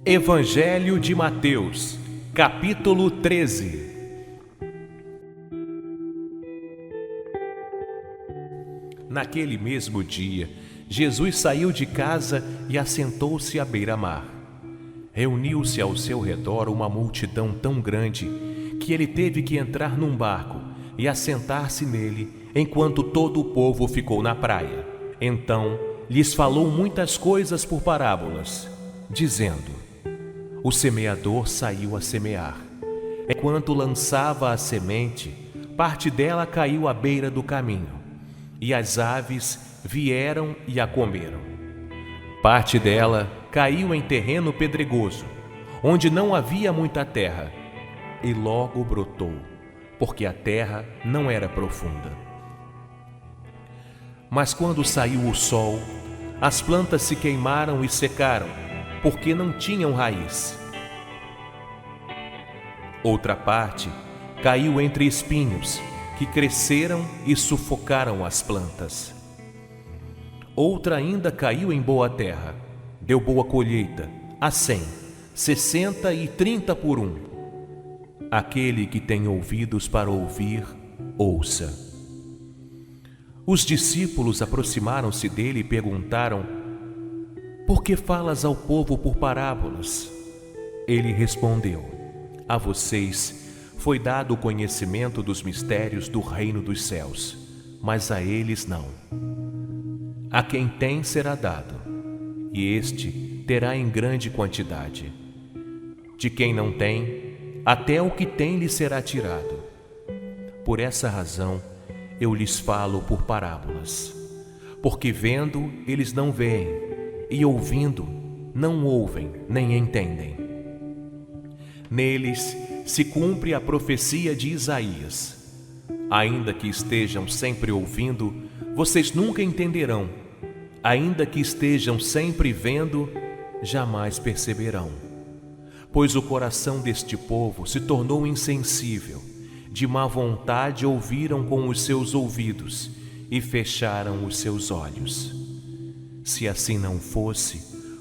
Evangelho de Mateus, capítulo 13. Naquele mesmo dia, Jesus saiu de casa e assentou-se à beira-mar. Reuniu-se ao seu redor uma multidão tão grande que ele teve que entrar num barco e assentar-se nele, enquanto todo o povo ficou na praia. Então, lhes falou muitas coisas por parábolas, dizendo: O semeador saiu a semear. Enquanto lançava a semente, parte dela caiu à beira do caminho, e as aves vieram e a comeram. Parte dela caiu em terreno pedregoso, onde não havia muita terra, e logo brotou, porque a terra não era profunda. Mas quando saiu o sol, as plantas se queimaram e secaram, porque não tinham raiz. Outra parte caiu entre espinhos, que cresceram e sufocaram as plantas. Outra ainda caiu em boa terra, deu boa colheita, a 100, 60 e 30 por um. Aquele que tem ouvidos para ouvir, ouça. Os discípulos aproximaram-se dele e perguntaram: Por que falas ao povo por parábolas? Ele respondeu: A vocês foi dado o conhecimento dos mistérios do reino dos céus, mas a eles não. A quem tem será dado, e este terá em grande quantidade. De quem não tem, até o que tem lhe será tirado. Por essa razão, eu lhes falo por parábolas, porque vendo eles não veem, e ouvindo não ouvem nem entendem. Neles se cumpre a profecia de Isaías: Ainda que estejam sempre ouvindo, vocês nunca entenderão. Ainda que estejam sempre vendo, jamais perceberão. Pois o coração deste povo se tornou insensível, de má vontade ouviram com os seus ouvidos e fecharam os seus olhos. Se assim não fosse,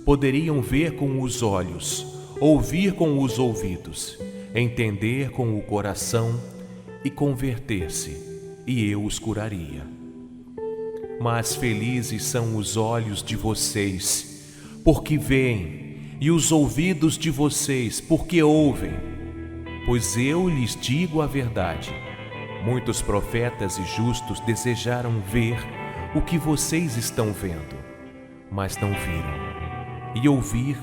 poderiam ver com os olhos, ouvir com os ouvidos, entender com o coração e converter-se, e eu os curaria. Mas felizes são os olhos de vocês, porque veem, e os ouvidos de vocês, porque ouvem. Pois eu lhes digo a verdade: muitos profetas e justos desejaram ver o que vocês estão vendo, mas não viram, e ouvir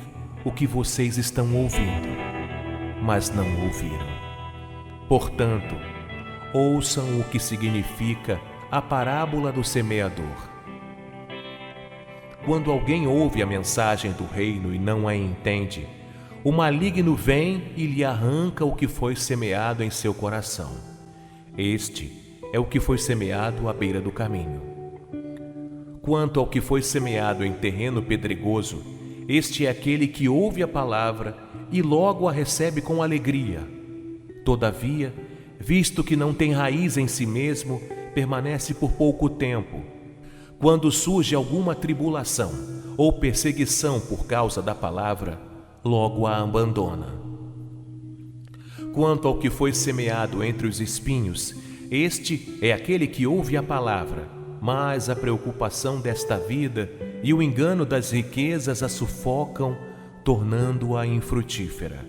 o que vocês estão ouvindo, mas não ouviram. Portanto, ouçam o que significa a parábola do semeador. Quando alguém ouve a mensagem do reino e não a entende, o maligno vem e lhe arranca o que foi semeado em seu coração. Este é o que foi semeado à beira do caminho. Quanto ao que foi semeado em terreno pedregoso, este é aquele que ouve a palavra e logo a recebe com alegria. Todavia, visto que não tem raiz em si mesmo, permanece por pouco tempo. Quando surge alguma tribulação ou perseguição por causa da palavra, logo a abandona. Quanto ao que foi semeado entre os espinhos, este é aquele que ouve a palavra, mas a preocupação desta vida e o engano das riquezas a sufocam, tornando-a infrutífera.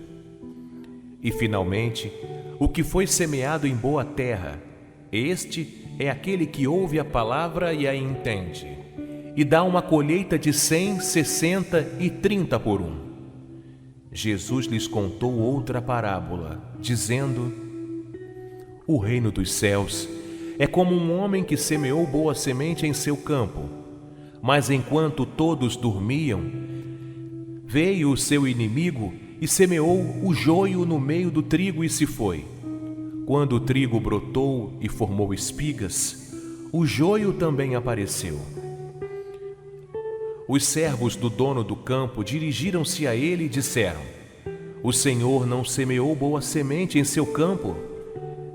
E finalmente, o que foi semeado em boa terra, este é aquele que ouve a palavra e a entende, e dá uma colheita de 100, 60 e 30 por um. Jesus lhes contou outra parábola, dizendo: O reino dos céus é como um homem que semeou boa semente em seu campo, mas enquanto todos dormiam, veio o seu inimigo e semeou o joio no meio do trigo e se foi. Quando o trigo brotou e formou espigas, o joio também apareceu. Os servos do dono do campo dirigiram-se a ele e disseram: O Senhor não semeou boa semente em seu campo?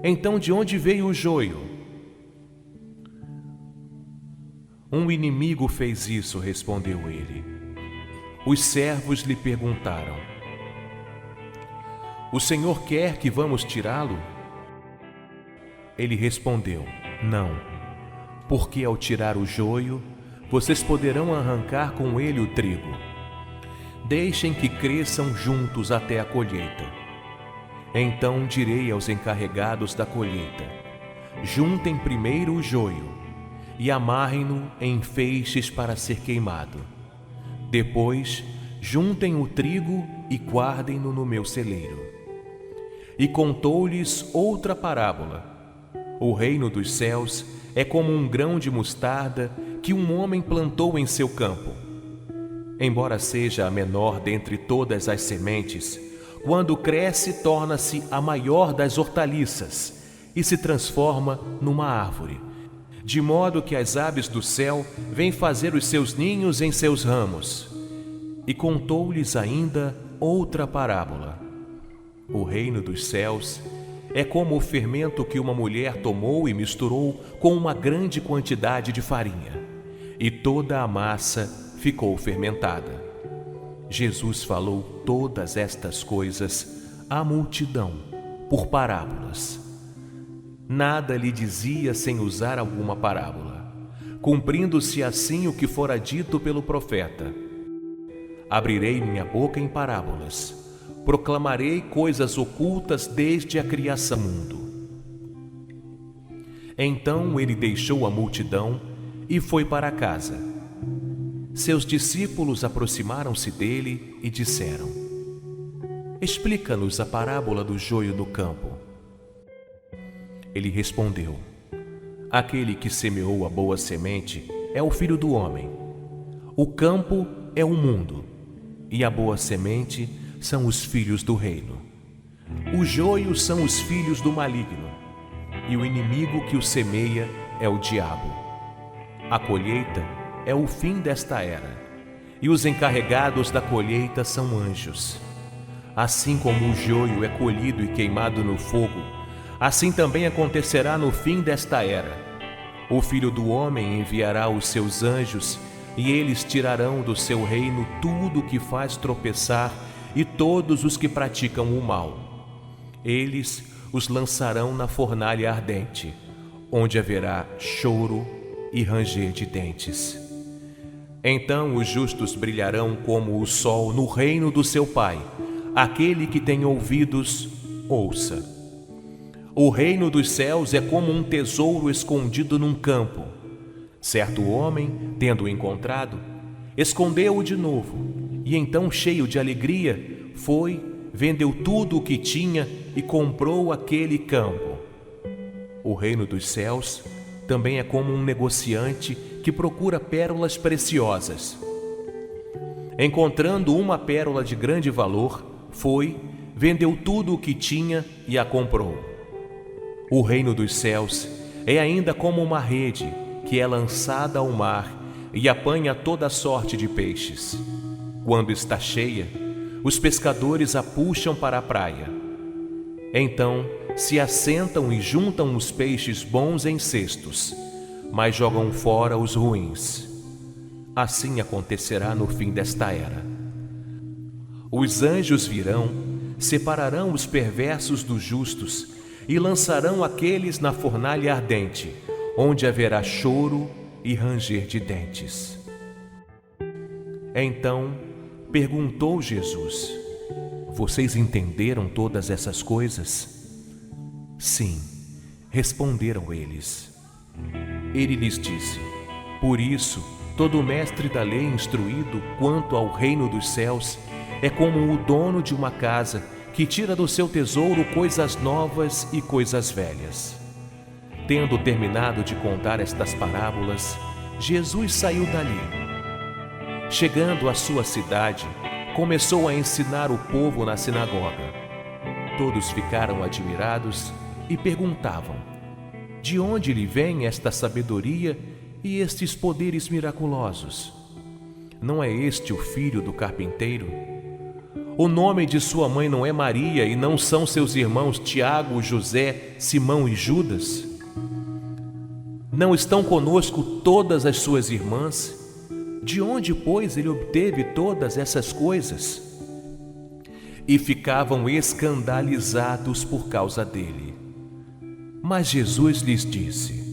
Então de onde veio o joio? Um inimigo fez isso, respondeu ele. Os servos lhe perguntaram: O Senhor quer que vamos tirá-lo? Ele respondeu: Não, porque ao tirar o joio, vocês poderão arrancar com ele o trigo. Deixem que cresçam juntos até a colheita. Então direi aos encarregados da colheita: juntem primeiro o joio e amarrem-no em feixes para ser queimado. Depois, juntem o trigo e guardem-no no meu celeiro. E contou-lhes outra parábola. O reino dos céus é como um grão de mostarda que um homem plantou em seu campo. Embora seja a menor dentre todas as sementes, quando cresce, torna-se a maior das hortaliças e se transforma numa árvore, de modo que as aves do céu vêm fazer os seus ninhos em seus ramos. E contou-lhes ainda outra parábola. O reino dos céus é como o fermento que uma mulher tomou e misturou com uma grande quantidade de farinha, e toda a massa ficou fermentada. Jesus falou todas estas coisas à multidão por parábolas. Nada lhe dizia sem usar alguma parábola, cumprindo-se assim o que fora dito pelo profeta: abrirei minha boca em parábolas, proclamarei coisas ocultas desde a criação do mundo. Então ele deixou a multidão e foi para casa. Seus discípulos aproximaram-se dele e disseram: explica-nos a parábola do joio no campo. Ele respondeu: aquele que semeou a boa semente é o Filho do Homem. O campo é o mundo, e a boa semente são os filhos do reino. O joio são os filhos do maligno, e o inimigo que o semeia é o diabo. A colheita é o fim desta era, e os encarregados da colheita são anjos. Assim como o joio é colhido e queimado no fogo, assim também acontecerá no fim desta era. O Filho do Homem enviará os seus anjos, e eles tirarão do seu reino tudo o que faz tropeçar e todos os que praticam o mal. Eles os lançarão na fornalha ardente, onde haverá choro e ranger de dentes. Então os justos brilharão como o sol no reino do seu Pai. Aquele que tem ouvidos, ouça. O reino dos céus é como um tesouro escondido num campo. Certo homem, tendo-o encontrado, escondeu-o de novo, e então, cheio de alegria, foi, vendeu tudo o que tinha e comprou aquele campo. O reino dos céus também é como um negociante que procura pérolas preciosas. Encontrando uma pérola de grande valor, foi, vendeu tudo o que tinha e a comprou. O reino dos céus é ainda como uma rede que é lançada ao mar e apanha toda sorte de peixes. Quando está cheia, os pescadores a puxam para a praia. Então se assentam e juntam os peixes bons em cestos, mas jogam fora os ruins. Assim acontecerá no fim desta era. Os anjos virão, separarão os perversos dos justos e lançarão aqueles na fornalha ardente, onde haverá choro e ranger de dentes. Então perguntou Jesus: vocês entenderam todas essas coisas? Sim, responderam eles. Ele lhes disse: por isso, todo mestre da lei instruído quanto ao reino dos céus é como o dono de uma casa que tira do seu tesouro coisas novas e coisas velhas. Tendo terminado de contar estas parábolas, Jesus saiu dali. Chegando à sua cidade, começou a ensinar o povo na sinagoga. Todos ficaram admirados e perguntavam: de onde lhe vem esta sabedoria e estes poderes miraculosos? Não é este o filho do carpinteiro? O nome de sua mãe não é Maria e não são seus irmãos Tiago, José, Simão e Judas? Não estão conosco todas as suas irmãs? De onde, pois, ele obteve todas essas coisas? e ficavam escandalizados por causa dele. Mas Jesus lhes disse: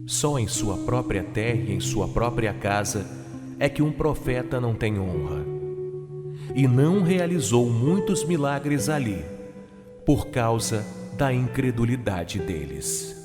só em sua própria terra e em sua própria casa é que um profeta não tem honra. E não realizou muitos milagres ali, por causa da incredulidade deles.